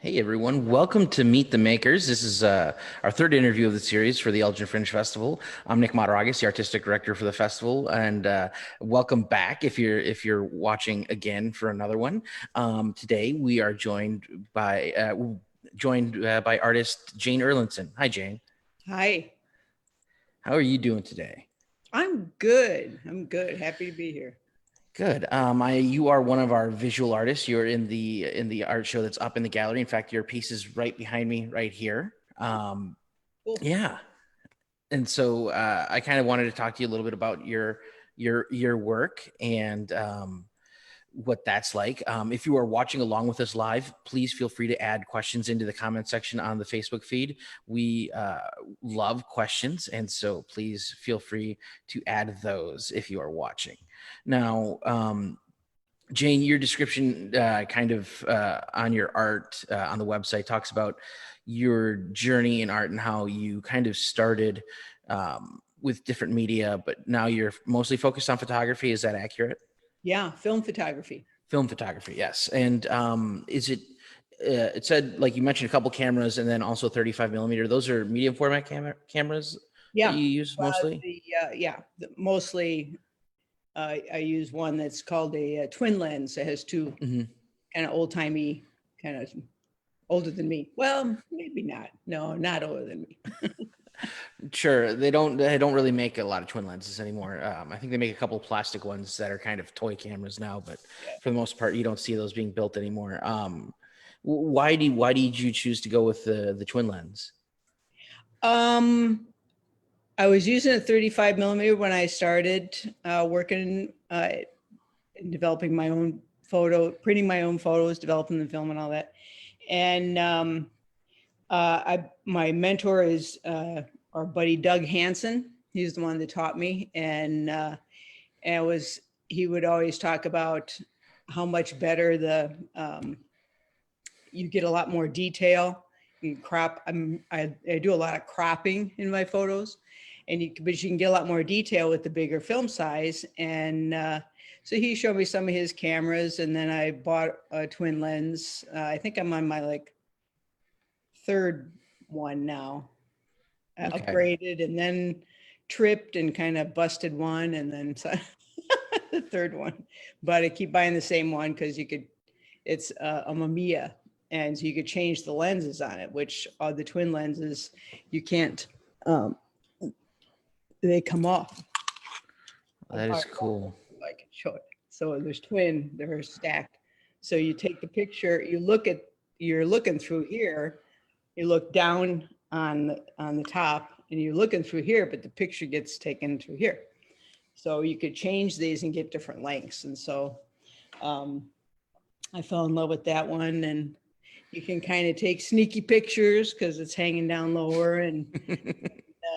Hey everyone, welcome to Meet the Makers. This is our third interview of the series for the Elgin Fringe Festival. I'm Nick Mataragas, the artistic director for the festival, and welcome back if you're watching again for another one. Today we are joined by artist Jane Erlandson. Hi Jane, Hi, how are you doing today? I'm good. I'm good. Happy to be here. Good. You are one of our visual artists. You're in the art show that's up in the gallery. In fact, your piece is right behind me, right here. Cool. Yeah. And so I kind of wanted to talk to you a little bit about your work and what that's like. If you are watching along with us live, please feel free to add questions into the comment section on the Facebook feed. We love questions, and so please feel free to add those if you are watching. Now, Jane, your description on your art on the website talks about your journey in art and how you kind of started with different media, but now you're mostly focused on photography. Is that accurate? Yeah, film photography. Film photography, yes. And is it? It said like you mentioned a couple cameras, and then also 35 millimeter. Those are medium format cameras that Yeah. you use mostly. Mostly I use one that's called a twin lens. It has two Hmm. kind of old timey, kind of older than me. Well, maybe not. No, not older than me. Sure, they don't really make a lot of twin lenses anymore. I think they make a couple of plastic ones that are kind of toy cameras now, but Yeah. for the most part, you don't see those being built anymore. Why did you choose to go with the twin lens? Um, I was using a 35 millimeter when I started working in developing my own printing my own photos, developing the film and all that. And my mentor is our buddy Doug Hansen. He's the one that taught me, and it was he would always talk about how much better you get a lot more detail. You crop. I do a lot of cropping in my photos, but you can get a lot more detail with the bigger film size. And so he showed me some of his cameras, and then I bought a twin lens. I think I'm on my third one now. I Okay, upgraded and then tripped and kind of busted one, and then the third one. But I keep buying the same one because it's a Mamiya, and so you could change the lenses on it, which are the twin lenses. You can't, um, they come off that is apart. cool. I can show it. So they're stacked. So you take the picture, you're looking through here, you look down on the top and you're looking through here, but the picture gets taken through here. So you could change these and get different lengths. And so um, I fell in love with that one. And you can kind of take sneaky pictures because it's hanging down lower, and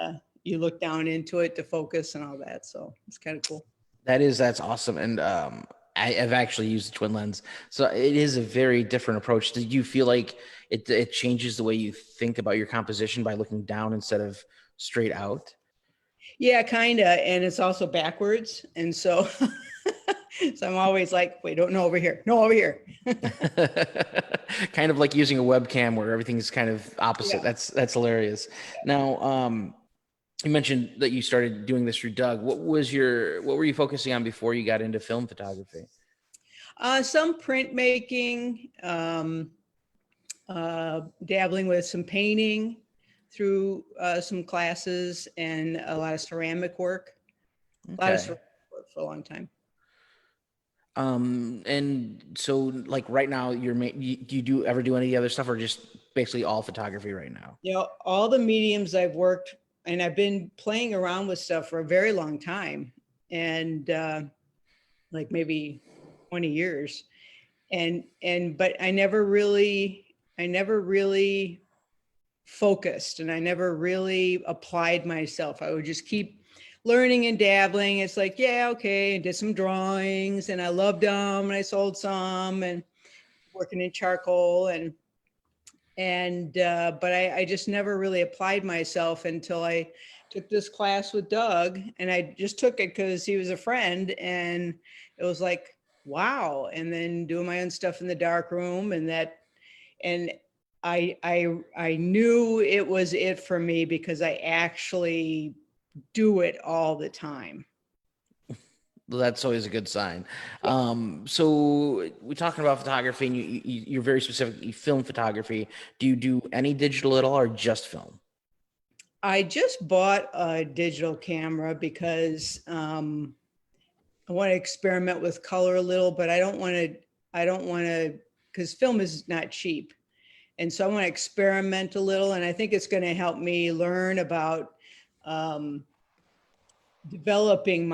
uh, you look down into it to focus and all that. So it's kind of cool. That's awesome, and I've actually used the twin lens, so it is a very different approach. Did you feel like it changes the way you think about your composition by looking down instead of straight out? Yeah, kind of. And it's also backwards. And so, so I'm always like, wait, don't, no, over here. No, over here. Kind of like using a webcam where everything's kind of opposite. Yeah. That's hilarious. Now, you mentioned that you started doing this through Doug. What were you focusing on before you got into film photography? Some printmaking, dabbling with some painting through some classes, and a lot of ceramic work. A lot of Okay. ceramic work for a long time. And so like right now, do you do ever do any other stuff or just basically all photography right now? You know, all the mediums I've worked, and I've been playing around with stuff for a very long time, and like maybe 20 years. But I never really focused, and I never really applied myself. I would just keep learning and dabbling. It's like, yeah, okay, I did some drawings and I loved them and I sold some, and working in charcoal, but I just never really applied myself until I took this class with Doug, and I just took it because he was a friend, and it was like, wow. And then doing my own stuff in the dark room, and I knew it was it for me because I actually do it all the time. That's always a good sign. Yeah. So we're talking about photography, and you're very specific. You film photography. Do you do any digital at all, or just film? I just bought a digital camera because I want to experiment with color a little, but I don't want to, because film is not cheap. And so I want to experiment a little. And I think it's going to help me learn about um, developing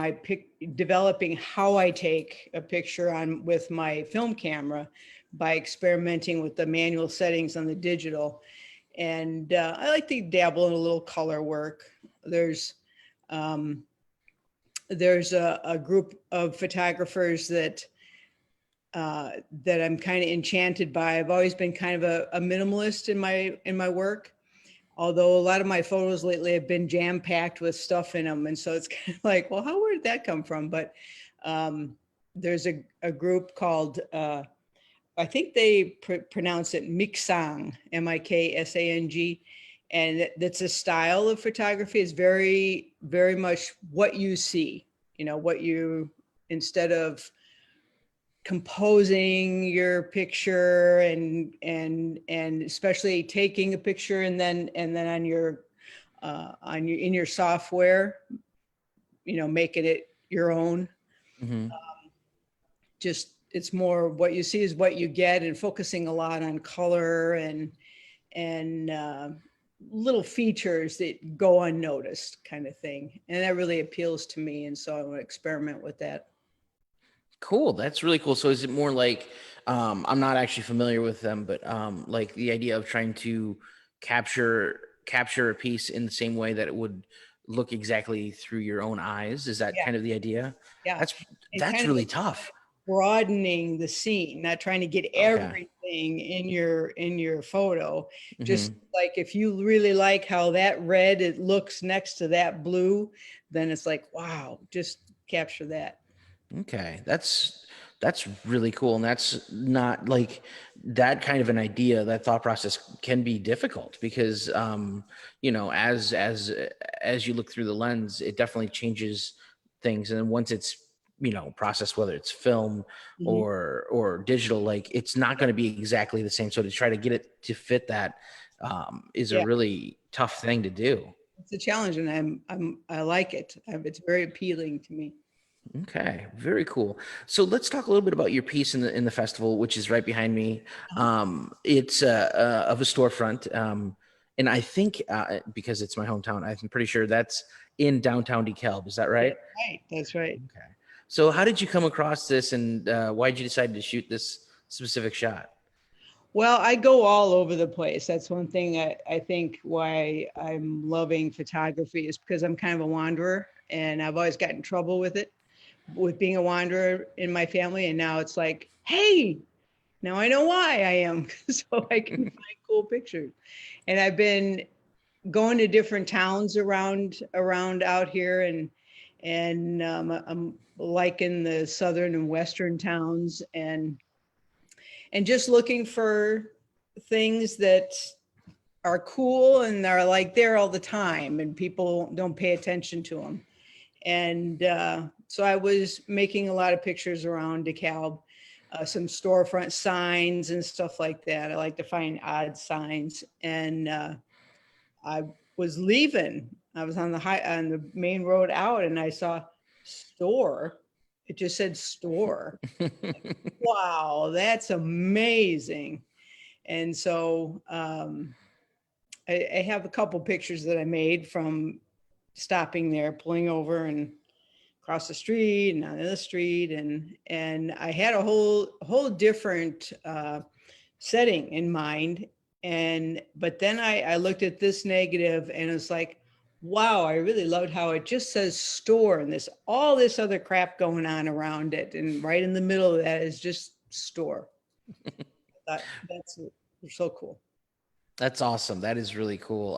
how I take a picture on with my film camera by experimenting with the manual settings on the digital. And I like to dabble in a little color work. There's um, there's a group of photographers that I'm kind of enchanted by. I've always been kind of a minimalist in my work, although a lot of my photos lately have been jam packed with stuff in them, and so it's kind of like, well, where did that come from? But um, there's a group called I think they pronounce it Miksang, Miksang, and that's a style of photography. Is very much what you see. You know what you instead of composing your picture and especially taking a picture and then on your in your software, you know, making it your own. Hmm. Just it's more what you see is what you get, and focusing a lot on color and little features that go unnoticed kind of thing, and that really appeals to me, and so I want to experiment with that. Cool. That's really cool. So is it more like, I'm not actually familiar with them, but like the idea of trying to capture a piece in the same way that it would look exactly through your own eyes? Is that Yeah, kind of the idea? yeah, That's and that's kind of really tough. broadening the scene, not trying to get Okay. everything in your photo. Just Hmm. like if you really like how that red it looks next to that blue, then it's like, wow, just capture that. Okay, that's really cool, and that's not like that kind of an idea. That thought process can be difficult because, as you look through the lens, it definitely changes things, and then once it's processed, whether it's film Mhm. or digital, like it's not going to be exactly the same. So to try to get it to fit that is a Yeah, really tough thing to do. it's a challenge, and I like it. It's very appealing to me. Okay, very cool. So let's talk a little bit about your piece in the festival, which is right behind me. Uh-huh. It's of a storefront, and I think because it's my hometown, I'm pretty sure that's in downtown DeKalb. Is that right? That's right. That's right. Okay. So how did you come across this, and why did you decide to shoot this specific shot? Well, I go all over the place. That's one thing I think why I'm loving photography is because I'm kind of a wanderer, and I've always gotten in trouble with it, with being a wanderer in my family. And now it's like, hey, now I know why I am, so I can find cool pictures. And I've been going to different towns around out here, and I'm liking the southern and western towns, and just looking for things that are cool and are like there all the time, and people don't pay attention to them. And so I was making a lot of pictures around DeKalb, some storefront signs and stuff like that. I like to find odd signs. And I was leaving. I was on the main road out, and I saw store. It just said store. Wow, that's amazing. And so I have a couple pictures that I made from stopping there, pulling over and across the street and on the street, and I had a whole different setting in mind. And but then I looked at this negative, and it's like, wow, I really loved how it just says store, and this all this other crap going on around it, and right in the middle of that is just store. That's so cool. That's awesome. That is really cool.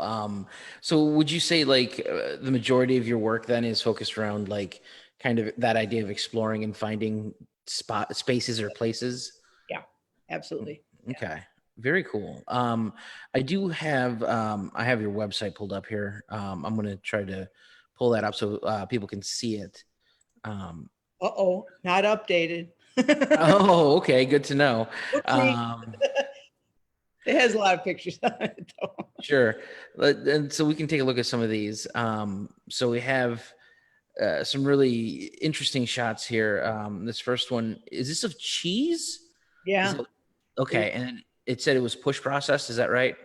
So would you say like the majority of your work then is focused around like kind of that idea of exploring and finding spaces or places? Yeah, Mm, absolutely. Yeah. okay. Very cool. I have your website pulled up here. I'm going to try to pull that up so people can see it. Um, Uh-oh, not updated. oh, okay. Good to know. Oopsie. Um, It has a lot of pictures on it, though. sure. And so we can take a look at some of these. So we have some really interesting shots here. This first one, is this of cheese? Is Yeah, it okay? And it said it was push processed. Is that right?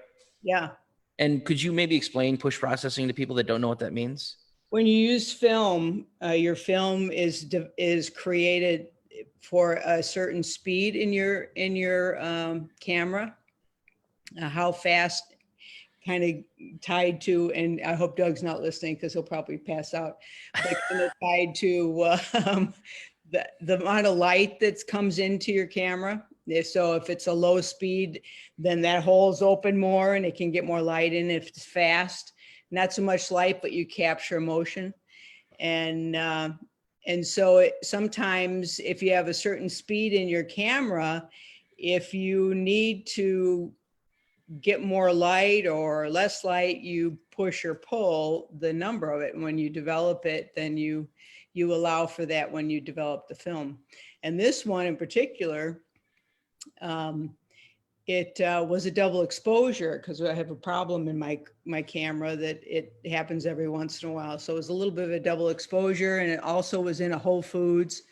yeah. And could you maybe explain push processing to people that don't know what that means? When you use film, your film is created for a certain speed in your camera. How fast, kind of tied to, and I hope Doug's not listening because he'll probably pass out, but kind of tied to the amount of light that comes into your camera. So if it's a low speed, then that hole's open more and it can get more light in. If it's fast, not so much light, but you capture motion. And so sometimes if you have a certain speed in your camera, if you need to get more light or less light, you push or pull the number of it. And when you develop it, then you allow for that when you develop the film. And this one in particular, it was a double exposure because I have a problem in my camera that it happens every once in a while. So it was a little bit of a double exposure, and it also was in a Whole Foods.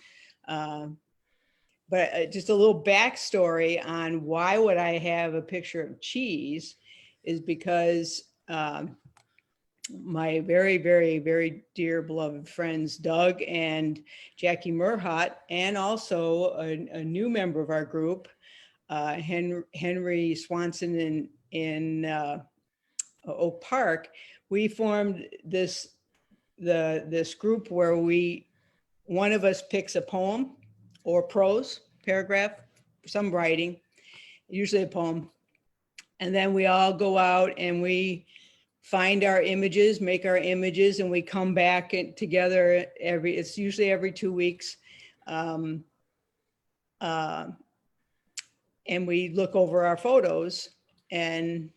But just a little backstory on why would I have a picture of cheese is because my very, very, very dear beloved friends, Doug and Jackie Murhott, and also a new member of our group, Henry Swanson in Oak Park, we formed this group where one of us picks a poem or prose paragraph, some writing, usually a poem, and then we all go out and we find our images, make our images, and we come back together it's usually every 2 weeks. And we look over our photos and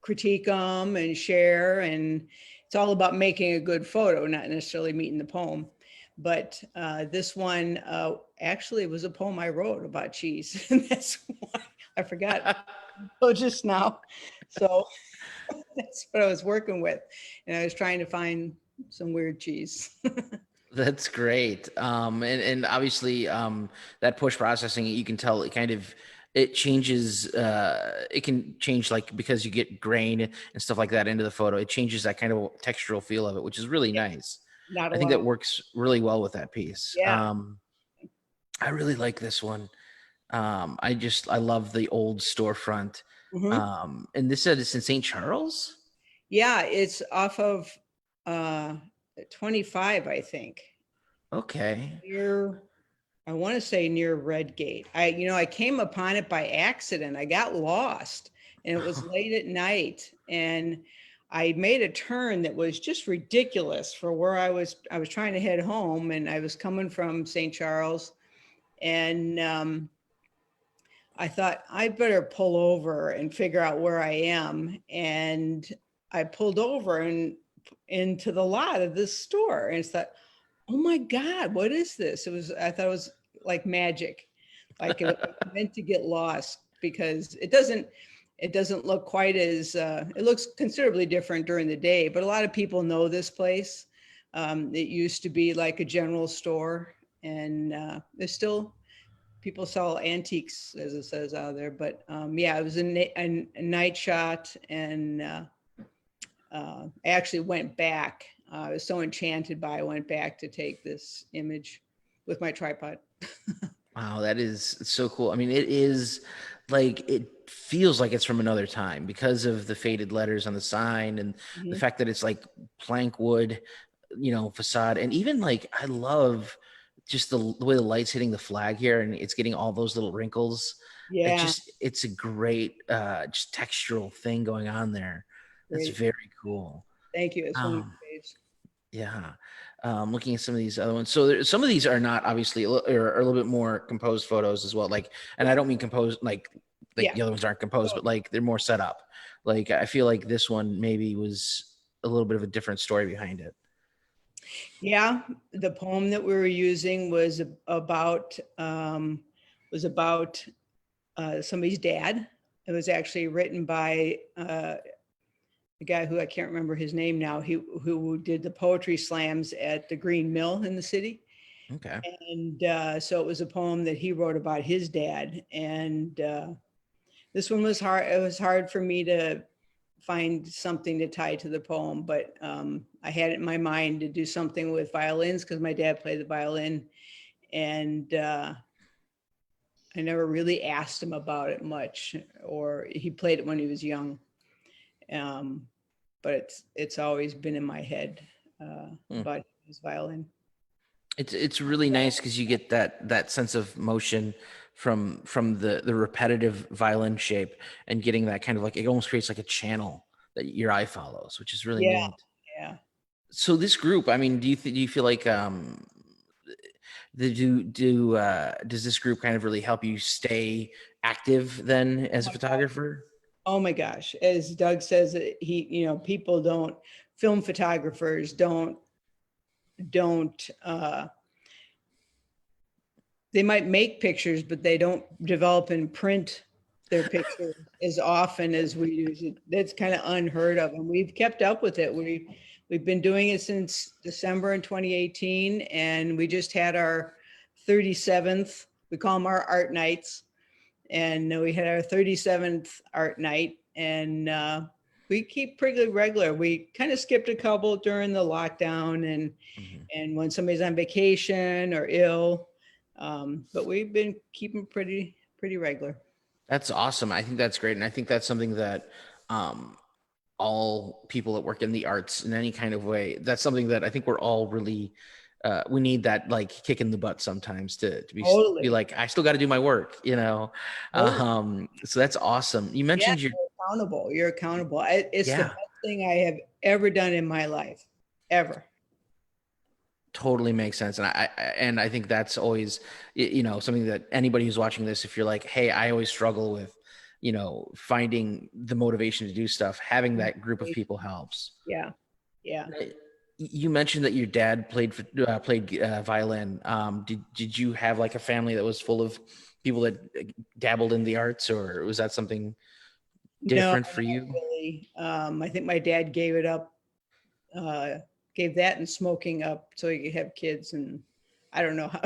critique them and share. And it's all about making a good photo, not necessarily meeting the poem. But this one actually was a poem I wrote about cheese. And that's why I forgot just now. So that's what I was working with. And I was trying to find some weird cheese. That's great. And obviously, that push processing, you can tell it kind of it changes. It can change like because you get grain and stuff like that into the photo. It changes that kind of textural feel of it, which is really nice. Not a I think lot. that works really well with that piece. Yeah. I really like this one. I love the old storefront. Mm-hmm. And this said it's in St. Charles. Yeah, it's off of uh 25, I think. Okay. Near, I want to say near Redgate. I came upon it by accident. I got lost and it was late at night and I made a turn that was just ridiculous for where I was trying to head home, and I was coming from St. Charles, and I thought I better pull over and figure out where I am. And I pulled over and into the lot of this store and thought, oh my God, what is this? I thought it was like magic. Like it meant to get lost because it doesn't look quite as, it looks considerably different during the day, but a lot of people know this place. It used to be like a general store, and there's still people sell antiques, as it says out there. But yeah, it was a night shot, and I actually went back. I was so enchanted by it, I went back to take this image with my tripod. Wow, that is so cool. I mean, it is like it feels like it's from another time because of the faded letters on the sign and the Mhm. fact that it's like plank wood, facade. And even like I love just the way the light's hitting the flag here and it's getting all those little wrinkles. Yeah, It's a great just textural thing going on there. That's great. very cool. Thank you. It's one of Um, my faves. yeah. Looking at some of these other ones. So some of these are not obviously or a little bit more composed photos as well. Like, and I don't mean composed like like Yeah. the other ones aren't composed, So, but like they're more set up. Like I feel like this one maybe was a little bit of a different story behind it. yeah, the poem that we were using was about somebody's dad. It was actually written by the guy who I can't remember his name now. Who did the poetry slams at the Green Mill in the city. Okay. And so it was a poem that he wrote about his dad. And this one was hard. It was hard for me to find something to tie to the poem, but I had it in my mind to do something with violins because my dad played the violin. And I never really asked him about it much, or he played it when he was young. Um, but it's always been in my head Hmm. about his violin. It's really nice because you get that sense of motion from the repetitive violin shape and getting that kind of like it almost creates like a channel that your eye follows, which is really Yeah, neat. yeah. So this group, I mean, do you feel like does this group kind of really help you stay active then Oh as a my God. photographer? Oh my gosh. As Doug says, people don't, film photographers don't, they might make pictures, but they don't develop and print their pictures as often as we do. That's kind of unheard of. And we've kept up with it. We've been doing it since December in 2018. And we just had our 37th, we call them our art nights. And we had our 37th art night. And we keep pretty regular. We kind of skipped a couple during the lockdown Mhm. and when somebody's on vacation or ill. But we've been keeping pretty regular. That's awesome. I think that's great, and I think that's something that um, all people that work in the arts in any kind of way, that's something that I think we're all really we need that like kick in the butt sometimes to be Totally. like I still got to do my work, you know. Totally. So that's awesome. You Yeah, mentioned your you're accountable. You're accountable. It's the yeah, best thing I have ever done in my life, ever. totally makes sense, and I think that's always you know something that anybody who's watching this, if you're like, hey, I always struggle with finding the motivation to do stuff, having that group of people helps. Yeah. Yeah. You mentioned that your dad played violin. Did you have like a family that was full of people that dabbled in the arts, or was that something No, different for not you? really. I think my dad gave it up, uh, gave that and smoking up so he could have kids. And I don't know how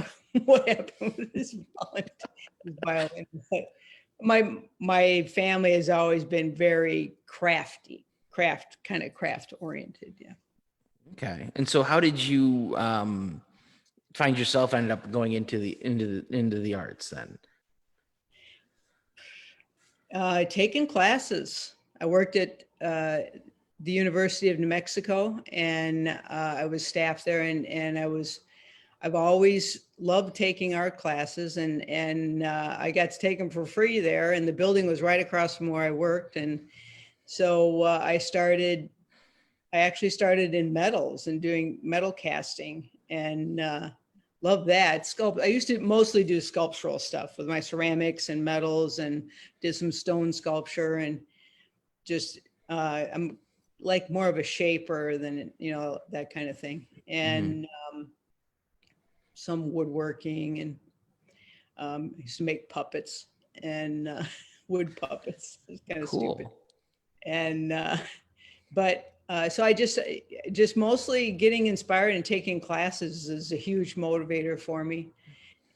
what happened with his violin. But my family has always been very craft oriented. Yeah. Okay, and so how did you find yourself ended up going into the arts then? Taken classes. I worked at the University of New Mexico, and I was staff there, and I've always loved taking art classes, and I got to take them for free there, and the building was right across from where I worked, and so I actually started in metals and doing metal casting, and love that. I used to mostly do sculptural stuff with my ceramics and metals, and did some stone sculpture, and just I'm like more of a shaper than that kind of thing, Hmm. and some woodworking, and I used to make puppets and wood puppets. It's kind of stupid, Cool. and but so I just mostly getting inspired and taking classes is a huge motivator for me.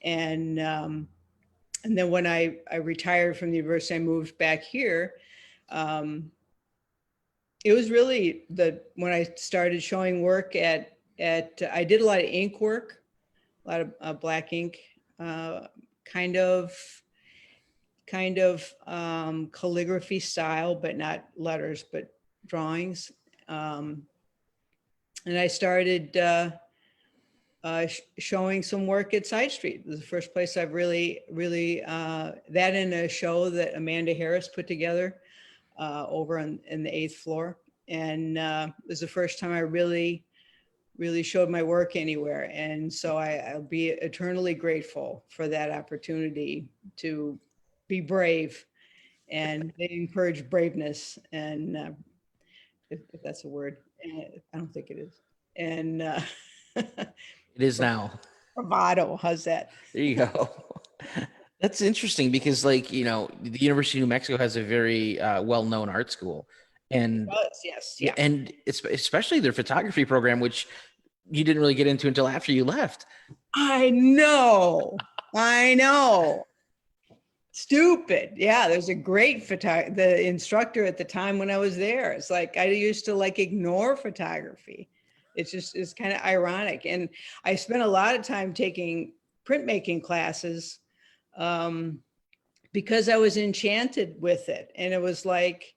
And then when I retired from the university, I moved back here. Um, it was really when I started showing work at I did a lot of ink work, a lot of black ink, uh, kind of calligraphy style, but not letters, but drawings. Um, and I started showing some work at Side Street. It was the first place I've really that in a show that Amanda Harris put together over in the 8th floor. And it was the first time I really showed my work anywhere. And so I'll be eternally grateful for that opportunity to be brave and they encourage braveness, and if that's a word, I don't think it is, and It is now. bravado. How's that? There you go. That's interesting because, like, the University of New Mexico has a very well-known art school, and Yes, yeah, yeah. and it's especially their photography program, which you didn't really get into until after you left. I know. I know. Stupid. Yeah, there's a great the instructor at the time when I was there. It's like I used to like ignore photography. It's kind of ironic. And I spent a lot of time taking printmaking classes um, because I was enchanted with it. And it was like,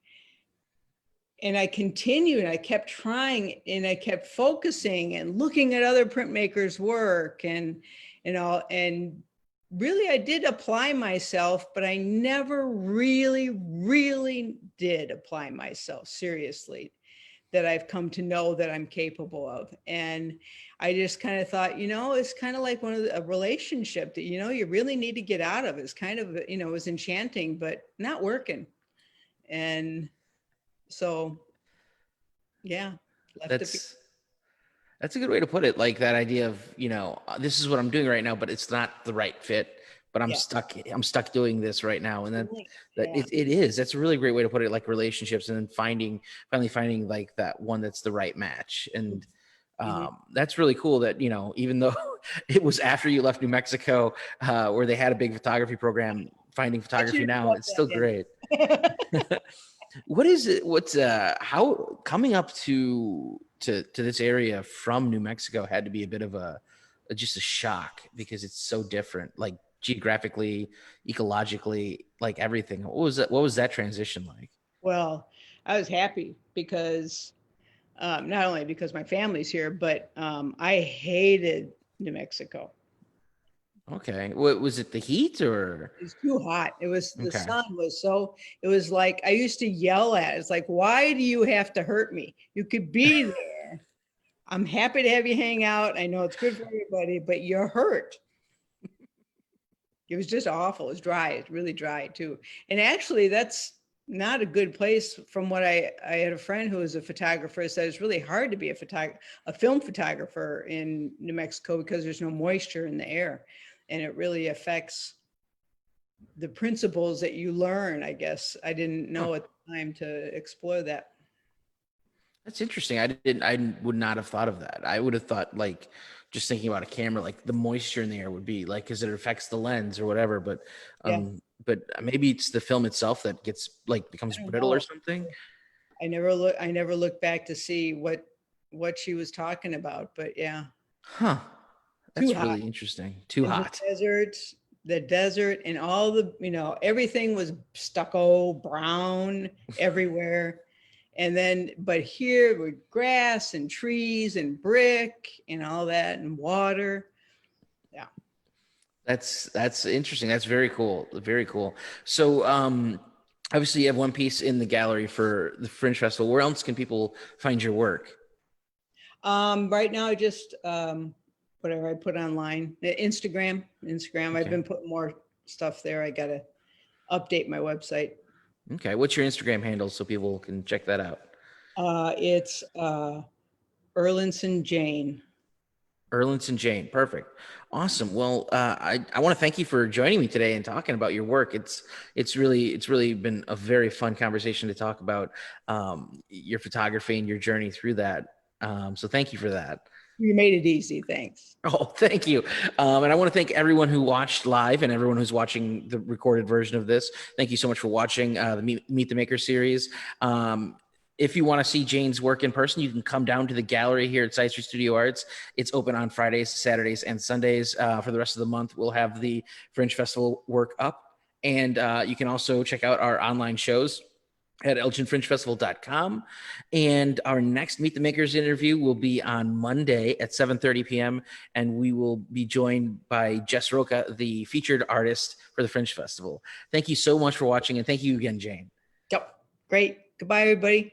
and I continued, I kept trying, and I kept focusing and looking at other printmakers' work, and and really I did apply myself, but I never really did apply myself seriously, that I've come to know that I'm capable of. And I just kind of thought, it's kind of like a relationship that, you really need to get out of. It's kind of, it was enchanting, but not working. And so, yeah, left it. That's that's a good way to put it. Like that idea of, this is what I'm doing right now, but it's not the right fit. But I'm Yeah. stuck. I'm stuck doing this right now, and then that Yeah. it is. That's a really great way to put it. Like relationships, and then finally finding like that one that's the right match. And Mhm. that's really cool. That even though it was after you left New Mexico, where they had a big photography program, finding I photography should now, have it's still brought great. that in. What is it? What's how coming up to this area from New Mexico had to be a bit of just a shock because it's so different, like geographically, ecologically, like everything. What was that transition like? Well, I was happy because not only because my family's here, but I hated New Mexico. Okay. What was it, the heat or It's too hot. It was, the okay. sun was so, it was like I used to yell at it. It's like, why do you have to hurt me? You could be there. I'm happy to have you hang out. I know it's good for everybody, but you're hurt. It was just awful. It was dry. It's really dry too. And actually, that's not a good place. From what I had a friend who was a photographer said it's really hard to be a film photographer in New Mexico because there's no moisture in the air, and it really affects the principles that you learn. I guess I didn't Huh. know at the time to explore that. That's interesting. I would not have thought of that. I would have thought like just thinking about a camera, like the moisture in the air would be like because it affects the lens or whatever. Yeah, But maybe it's the film itself that gets like becomes I don't brittle or know. something. I never looked back to see what she was talking about. But yeah, Huh. too That's hot. really interesting. Too In hot. the desert, and all the, everything was stucco brown everywhere. And then, but here with grass and trees and brick and all that and water. Yeah. That's interesting. That's very cool. Very cool. So obviously you have one piece in the gallery for the Fringe Festival. Where else can people find your work? Right now, just whatever I put online, Instagram. I've Okay. been putting more stuff there. I got to update my website. Okay. What's your Instagram handle so people can check that out? It's Erlandson Jane. Erlandson Jane. Perfect. Awesome. Well, I want to thank you for joining me today and talking about your work. It's really been a very fun conversation to talk about your photography and your journey through that. So thank you for that. You made it easy. Thanks. Oh, thank you. And I want to thank everyone who watched live and everyone who's watching the recorded version of this. Thank you so much for watching the Meet the Maker series. If you want to see Jane's work in person, you can come down to the gallery here at Side Street Studio Arts. It's open on Fridays, Saturdays, and Sundays. For the rest of the month, we'll have the Fringe Festival work up. And you can also check out our online shows at elginfringefestival.com. And our next Meet the Makers interview will be on Monday at 7:30 p.m. And we will be joined by Jess Roca, the featured artist for the Fringe Festival. Thank you so much for watching. And thank you again, Jane. Yep. Great. Goodbye, everybody.